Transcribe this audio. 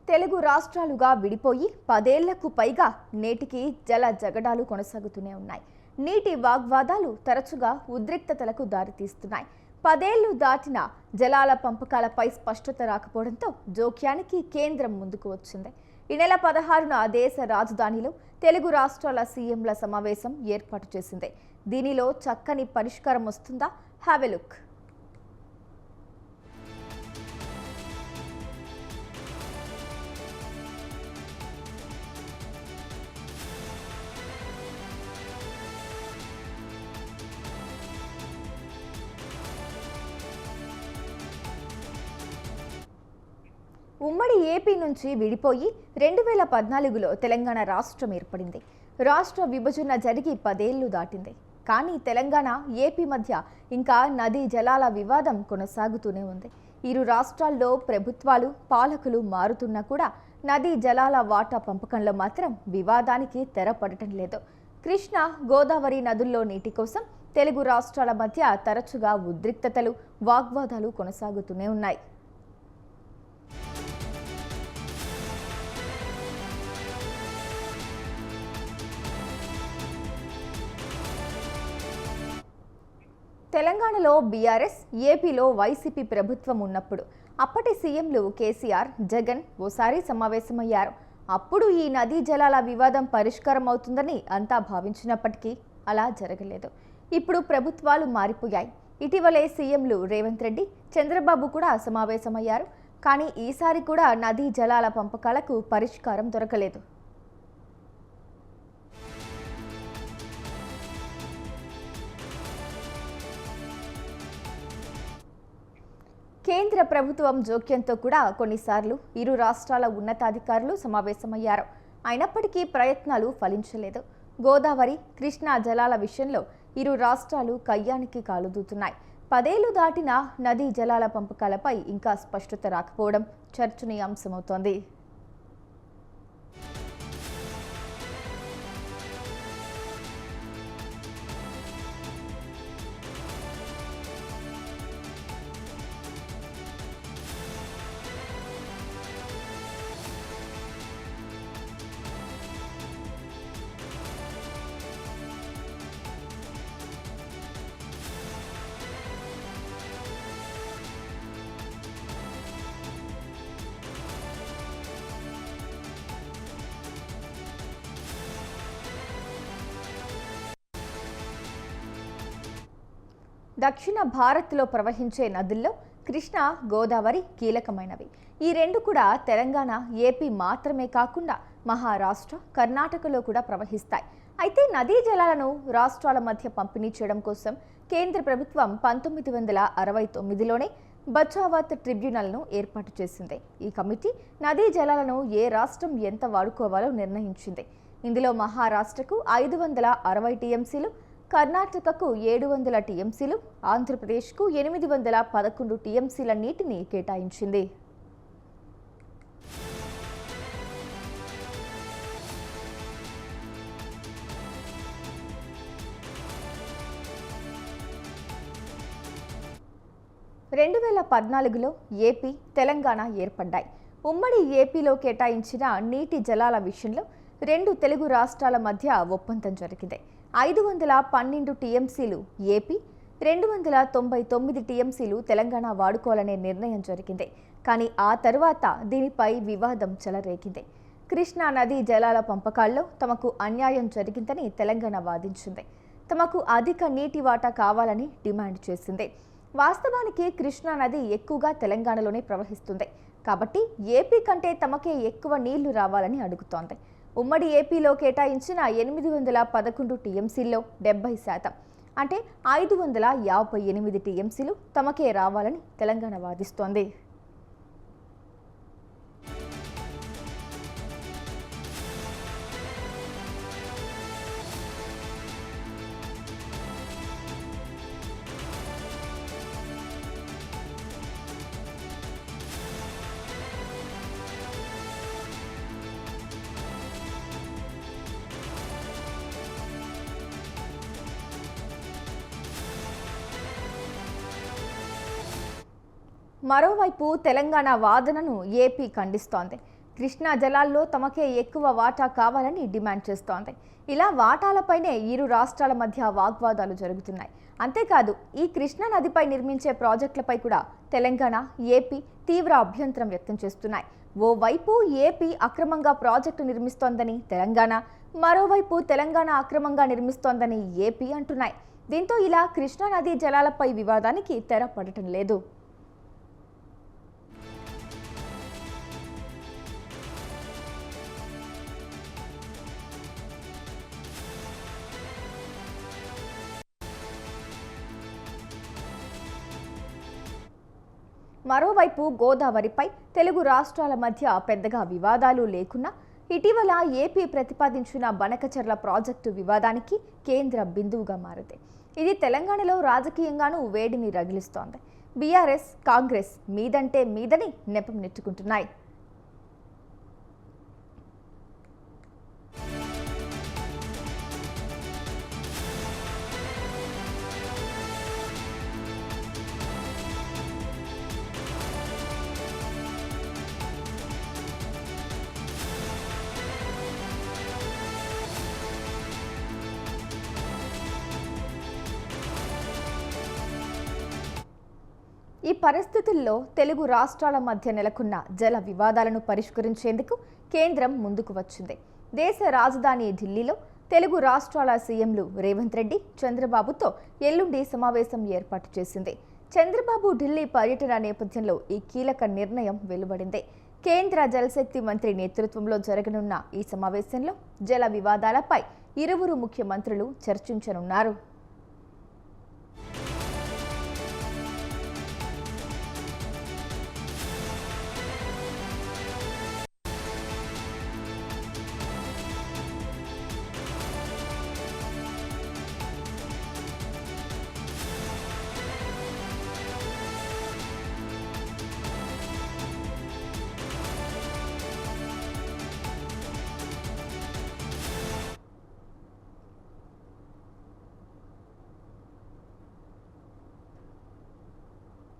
తెలుగు రాష్ట్రాలుగా విడిపోయి 10 ఏళ్లకు పైగా నేటికి జల జగడాలు కొనసాగుతూనే ఉన్నాయి. నీటి వాగ్వాదాలు తరచుగా ఉద్రిక్తతలకు దారితీస్తున్నాయి. 10 ఏళ్లు దాటిన జలాల పంపకాలపై స్పష్టత రాకపోవడంతో జోక్యానికి కేంద్రం ముందుకు వచ్చింది. ఈ నెల 16న దేశ రాజధానిలో తెలుగు రాష్ట్రాల సీఎంల సమావేశం ఏర్పాటు చేసింది. దీనిలో చక్కని పరిష్కారం వస్తుందా? Have a look. ఉమ్మడి ఏపీ నుంచి విడిపోయి 2014లో తెలంగాణ రాష్ట్రం ఏర్పడింది. రాష్ట్ర విభజన జరిగి 10 ఏళ్లు దాటింది. కానీ తెలంగాణ, ఏపీ మధ్య ఇంకా నదీ జలాల వివాదం కొనసాగుతూనే ఉంది. ఇరు రాష్ట్రాల్లో ప్రభుత్వాలు, పాలకులు మారుతున్నా కూడా నదీ జలాల వాటా పంపకంలో మాత్రం వివాదానికి తెరపడటం లేదు. కృష్ణా, గోదావరి నదుల్లో నీటి కోసం తెలుగు రాష్ట్రాల మధ్య తరచుగా ఉద్రిక్తతలు, వాగ్వాదాలు కొనసాగుతూనే ఉన్నాయి. తెలంగాణలో బీఆర్ఎస్, ఏపీలో వైసీపీ ప్రభుత్వం ఉన్నప్పుడు అప్పటి సీఎంలు కేసీఆర్, జగన్ ఓసారి సమావేశమయ్యారు. అప్పుడు ఈ నదీ జలాల వివాదం పరిష్కారం అవుతుందని అంతా భావించినప్పటికీ అలా జరగలేదు. ఇప్పుడు ప్రభుత్వాలు మారిపోయాయి. ఇటీవలే సీఎంలు రేవంత్ రెడ్డి, చంద్రబాబు కూడా సమావేశమయ్యారు. కానీ ఈసారి కూడా నదీ జలాల పంపకాలకు పరిష్కారం దొరకలేదు. కేంద్ర ప్రభుత్వం జోక్యంతో కూడా కొన్నిసార్లు ఇరు రాష్ట్రాల ఉన్నతాధికారులు సమావేశమయ్యారు. అయినప్పటికీ ప్రయత్నాలు ఫలించలేదు. గోదావరి, కృష్ణా జలాల విషయంలో ఇరు రాష్ట్రాలు కయ్యానికి కాలుదూతున్నాయి. 10 ఏళ్లు దాటిన నదీ జలాల పంపకాలపై ఇంకా స్పష్టత రాకపోవడం చర్చనీయాంశమవుతోంది. దక్షిణ భారత్లో ప్రవహించే నదుల్లో కృష్ణా, గోదావరి కీలకమైనవి. ఈ రెండు కూడా తెలంగాణ, ఏపీ మాత్రమే కాకుండా మహారాష్ట్ర, కర్ణాటకలో కూడా ప్రవహిస్తాయి. అయితే నదీ జలాలను రాష్ట్రాల మధ్య పంపిణీ చేయడం కోసం కేంద్ర ప్రభుత్వం 1969లోనే బచావత్ ట్రిబ్యునల్ను ఏర్పాటు చేసింది. ఈ కమిటీ నదీ జలాలను ఏ రాష్ట్రం ఎంత వాడుకోవాలో నిర్ణయించింది. ఇందులో మహారాష్ట్రకు 560 టీఎంసీలు, కర్ణాటకకు 700 టీఎంసీలు, ఆంధ్రప్రదేశ్కు 811 టీఎంసీల నీటిని కేటాయించింది. రెండు 2014లో ఏపీ, తెలంగాణ ఏర్పడ్డాయి. ఉమ్మడి ఏపీలో కేటాయించిన నీటి జలాల విషయంలో రెండు తెలుగు రాష్ట్రాల మధ్య ఒప్పందం జరిగింది. 512 టీఎంసీలు ఏపీ, 299 టీఎంసీలు తెలంగాణ వాడుకోవాలనే నిర్ణయం జరిగింది. కానీ ఆ తర్వాత దీనిపై వివాదం చెలరేగింది. కృష్ణా నదీ జలాల పంపకాల్లో తమకు అన్యాయం జరిగిందని తెలంగాణ వాదించింది. తమకు అధిక నీటి వాటా కావాలని డిమాండ్ చేసింది. వాస్తవానికి కృష్ణా నది ఎక్కువగా తెలంగాణలోనే ప్రవహిస్తుంది. కాబట్టి ఏపీ కంటే తమకే ఎక్కువ నీళ్లు రావాలని అడుగుతోంది. ఉమ్మడి ఏపీలో కేటాయించిన 811 టీఎంసీల్లో 70%, అంటే 558 టీఎంసీలు తమకే రావాలని తెలంగాణ వాదిస్తోంది. మరోవైపు తెలంగాణ వాదనను ఏపీ ఖండిస్తోంది. కృష్ణా జలాల్లో తమకే ఎక్కువ వాటా కావాలని డిమాండ్ చేస్తోంది. ఇలా వాటాలపైనే ఇరు రాష్ట్రాల మధ్య వాగ్వాదాలు జరుగుతున్నాయి. అంతేకాదు ఈ కృష్ణా నదిపై నిర్మించే ప్రాజెక్టులపై కూడా తెలంగాణ, ఏపీ తీవ్ర అభ్యంతరం వ్యక్తం చేస్తున్నాయి. ఓవైపు ఏపీ అక్రమంగా ప్రాజెక్టు నిర్మిస్తోందని తెలంగాణ, మరోవైపు తెలంగాణ అక్రమంగా నిర్మిస్తోందని ఏపీ అంటున్నాయి. దీంతో ఇలా కృష్ణా నదీ జలాలపై వివాదానికి తెర పడటం లేదు. మరోవైపు గోదావరిపై తెలుగు రాష్ట్రాల మధ్య పెద్దగా వివాదాలు లేకున్నా ఇటీవల ఏపీ ప్రతిపాదించిన బనకచెర్ల ప్రాజెక్టు వివాదానికి కేంద్ర బిందువుగా మారింది. ఇది తెలంగాణలో రాజకీయంగానూ వేడిని రగిలిస్తోంది. బీఆర్ఎస్, కాంగ్రెస్ మీదంటే మీదని నెపం నెట్టుకుంటున్నాయి. ఈ పరిస్థితుల్లో తెలుగు రాష్ట్రాల మధ్య నెలకొన్న జల వివాదాలను పరిష్కరించేందుకు కేంద్రం ముందుకు వచ్చింది. దేశ రాజధాని ఢిల్లీలో తెలుగు రాష్ట్రాల సీఎంలు రేవంత్ రెడ్డి, చంద్రబాబుతో ఎల్లుండి సమావేశం ఏర్పాటు చేసింది. చంద్రబాబు ఢిల్లీ పర్యటన నేపథ్యంలో ఈ కీలక నిర్ణయం వెలువడింది. కేంద్ర జలశక్తి మంత్రి నేతృత్వంలో జరగనున్న ఈ సమావేశంలో జల వివాదాలపై ఇరువురు ముఖ్యమంత్రులు చర్చించనున్నారు.